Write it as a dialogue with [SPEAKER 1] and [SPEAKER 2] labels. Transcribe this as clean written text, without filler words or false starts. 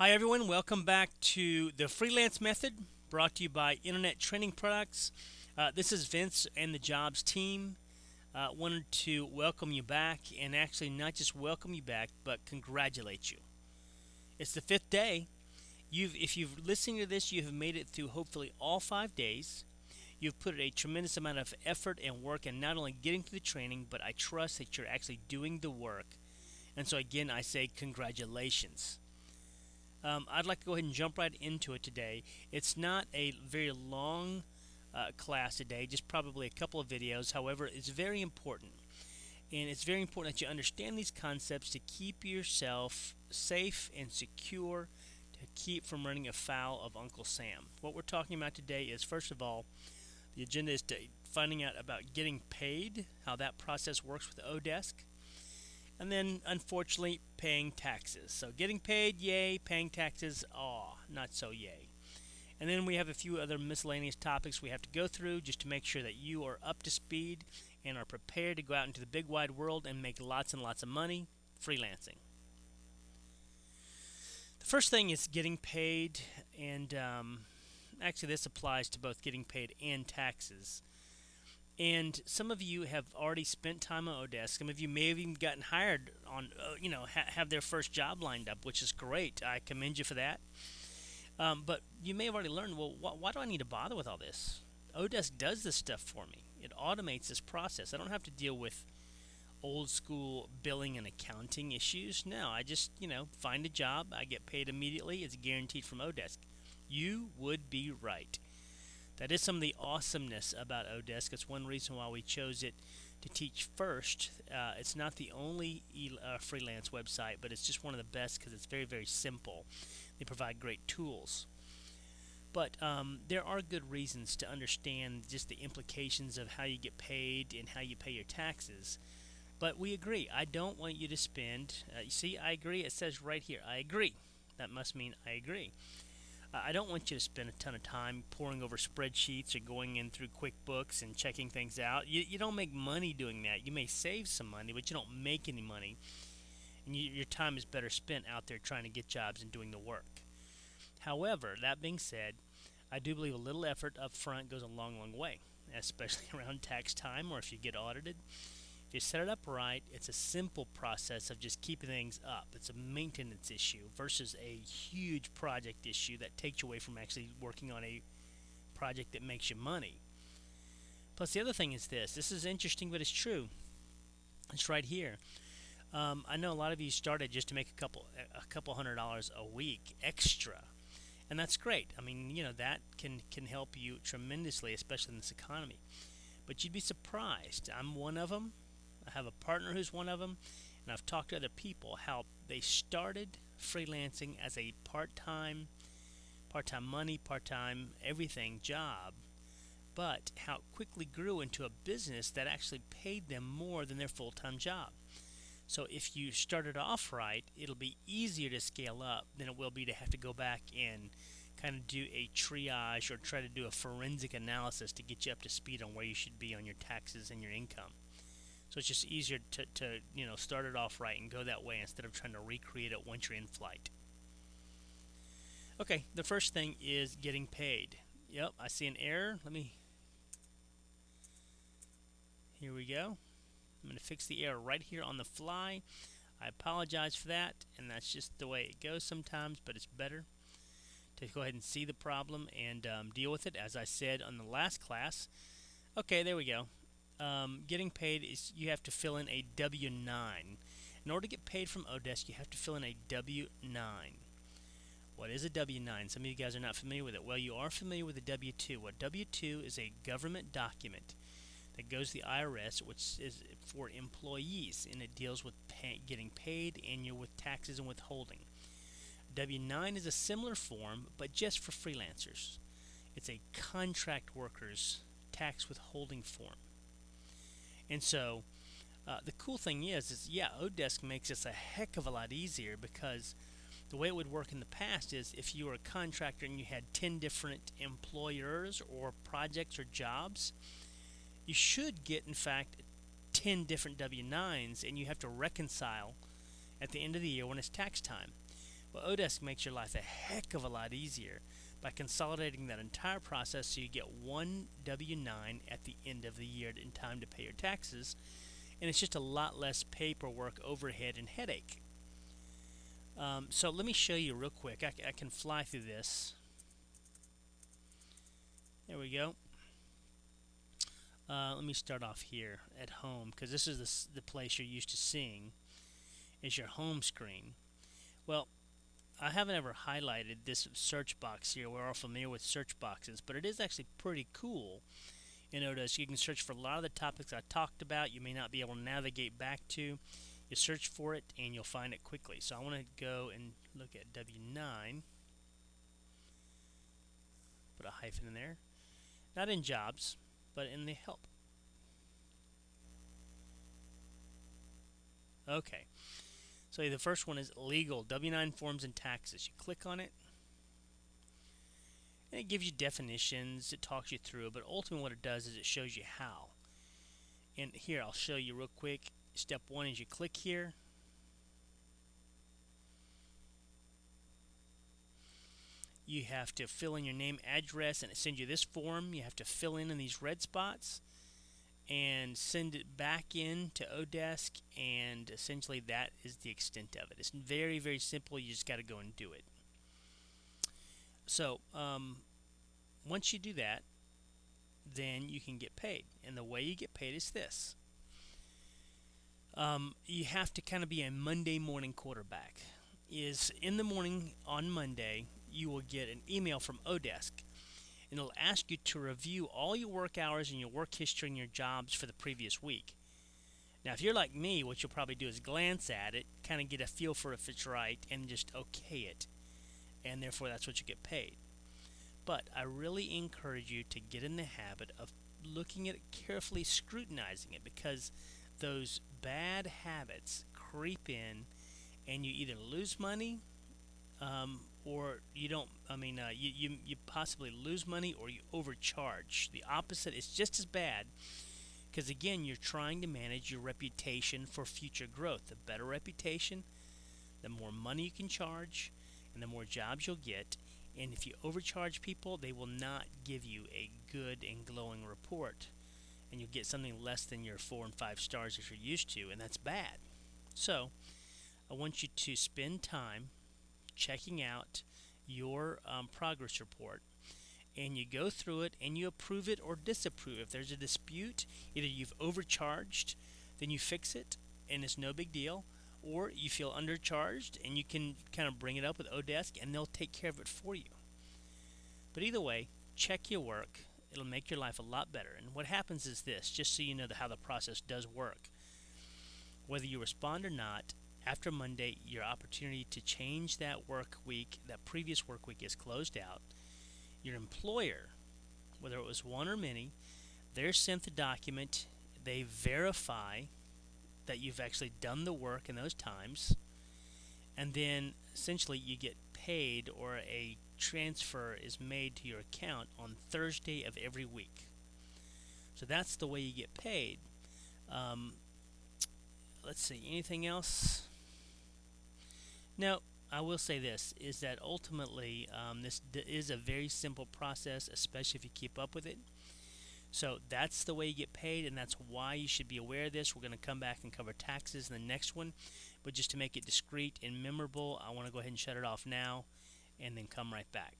[SPEAKER 1] Hi, everyone. Welcome back to the Freelance Method, brought to you by Internet Training Products. This is Vince and the Jobs team. Wanted to welcome you back, and actually not just welcome you back, but congratulate you. It's the fifth day. If you've listened to this, you have made it through hopefully all 5 days. You've put a tremendous amount of effort and work in not only getting to the training, but I trust that you're actually doing the work. And so again, I say congratulations. I'd like to go ahead and jump right into it today. It's not a very long class today, just probably a couple of videos. However, it's very important. And it's very important that you understand these concepts to keep yourself safe and secure, to keep from running afoul of Uncle Sam. What we're talking about today is, first of all, the agenda is to finding out about getting paid, how that process works with Odesk, and then unfortunately paying taxes. So getting paid, yay; paying taxes, not so yay. And then we have a few other miscellaneous topics we have to go through just to make sure that you are up to speed and are prepared to go out into the big wide world and make lots and lots of money freelancing. The first thing is getting paid, and actually this applies to both getting paid and taxes. And some of you have already spent time on Odesk. Some of you may have even gotten hired on, have their first job lined up, which is great. I commend you for that. But you may have already learned, well, why do I need to bother with all this? Odesk does this stuff for me. It automates this process. I don't have to deal with old school billing and accounting issues. No, I just, find a job. I get paid immediately. It's guaranteed from Odesk. You would be right. That is some of the awesomeness about Odesk. It's one reason why we chose it to teach first. It's not the only freelance website, but it's just one of the best because it's very, very simple. They provide great tools. But there are good reasons to understand just the implications of how you get paid and how you pay your taxes. But we agree. I don't want you to spend. You see, I agree. It says right here, I agree. That must mean I agree. I don't want you to spend a ton of time poring over spreadsheets or going in through QuickBooks and checking things out. You don't make money doing that. You may save some money, but you don't make any money. And your time is better spent out there trying to get jobs and doing the work. However, that being said, I do believe a little effort up front goes a long, long way, especially around tax time or if you get audited. If you set it up right, it's a simple process of just keeping things up. It's a maintenance issue versus a huge project issue that takes you away from actually working on a project that makes you money. Plus, the other thing is this is interesting, but it's true. It's right here. I know a lot of you started just to make a couple $100 a week extra, and that's great. I mean, that can help you tremendously, especially in this economy. But you'd be surprised. I'm one of them. I have a partner who's one of them, and I've talked to other people how they started freelancing as a part-time money, part-time everything job, but how it quickly grew into a business that actually paid them more than their full-time job. So if you started off right, it'll be easier to scale up than it will be to have to go back and kind of do a triage or try to do a forensic analysis to get you up to speed on where you should be on your taxes and your income. So it's just easier to start it off right and go that way instead of trying to recreate it once you're in flight. Okay, the first thing is getting paid. Yep, I see an error. Here we go. I'm going to fix the error right here on the fly. I apologize for that, and that's just the way it goes sometimes, but it's better to go ahead and see the problem and deal with it, as I said on the last class. Okay, there we go. Getting paid is you have to fill in a W-9. In order to get paid from Odesk, you have to fill in a W-9. What is a W-9? Some of you guys are not familiar with it. Well, you are familiar with a W-2. What W-2 is a government document that goes to the IRS, which is for employees, and it deals with getting paid and with taxes and withholding. W-9 is a similar form, but just for freelancers. It's a contract workers tax withholding form. And so the cool thing is Odesk makes this a heck of a lot easier because the way it would work in the past is if you were a contractor and you had 10 different employers or projects or jobs, you should get, in fact, 10 different W-9s, and you have to reconcile at the end of the year when it's tax time. Well, Odesk makes your life a heck of a lot easier by consolidating that entire process so you get one W-9 at the end of the year in time to pay your taxes, and it's just a lot less paperwork, overhead, and headache. So let me show you real quick. I can fly through this. There we go. Let me start off here at home, because this is the place you're used to seeing is your home screen. Well, I haven't ever highlighted this search box here. We're all familiar with search boxes, but it is actually pretty cool in Odesk. You can search for a lot of the topics I talked about. You may not be able to navigate back to. You search for it and you'll find it quickly. So I want to go and look at W9. Put a hyphen in there. Not in jobs, but in the help. Okay. So the first one is legal, W-9 forms and taxes. You click on it, and it gives you definitions, it talks you through, but ultimately what it does is it shows you how. And here, I'll show you real quick. Step 1 is you click here. You have to fill in your name, address, and it sends you this form. You have to fill in these red spots and send it back in to Odesk, and essentially that is the extent of it. It's very, very simple. You just got to go and do it. So once you do that, then you can get paid, and the way you get paid is this. You have to kind of be a Monday morning quarterback. Is in the morning on Monday, you will get an email from Odesk, and it'll ask you to review all your work hours and your work history and your jobs for the previous week. Now, if you're like me, what you'll probably do is glance at it, kind of get a feel for if it's right, and just okay it. And therefore, that's what you get paid. But I really encourage you to get in the habit of looking at it carefully, scrutinizing it, because those bad habits creep in, and you either lose money, or you don't. You possibly lose money, or you overcharge. The opposite is just as bad, because again, you're trying to manage your reputation for future growth. The better reputation, the more money you can charge, and the more jobs you'll get. And if you overcharge people, they will not give you a good and glowing report, and you'll get something less than your 4 and 5 stars that you're used to, and that's bad. So I want you to spend time checking out your progress report, and you go through it and you approve it or disapprove. If there's a dispute, either you've overcharged, then you fix it and it's no big deal, or you feel undercharged and you can kind of bring it up with Odesk and they'll take care of it for you. But either way, check your work. It'll make your life a lot better. And what happens is this, just so you know how the process does work. Whether you respond or not, after Monday, your opportunity to change that work week, that previous work week, is closed out. Your employer, whether it was one or many, they're sent the document. They verify that you've actually done the work in those times, and then essentially you get paid, or a transfer is made to your account on Thursday of every week. So that's the way you get paid. Let's see, anything else? Now, I will say this, is that ultimately this is a very simple process, especially if you keep up with it. So that's the way you get paid, and that's why you should be aware of this. We're going to come back and cover taxes in the next one, but just to make it discreet and memorable, I want to go ahead and shut it off now and then come right back.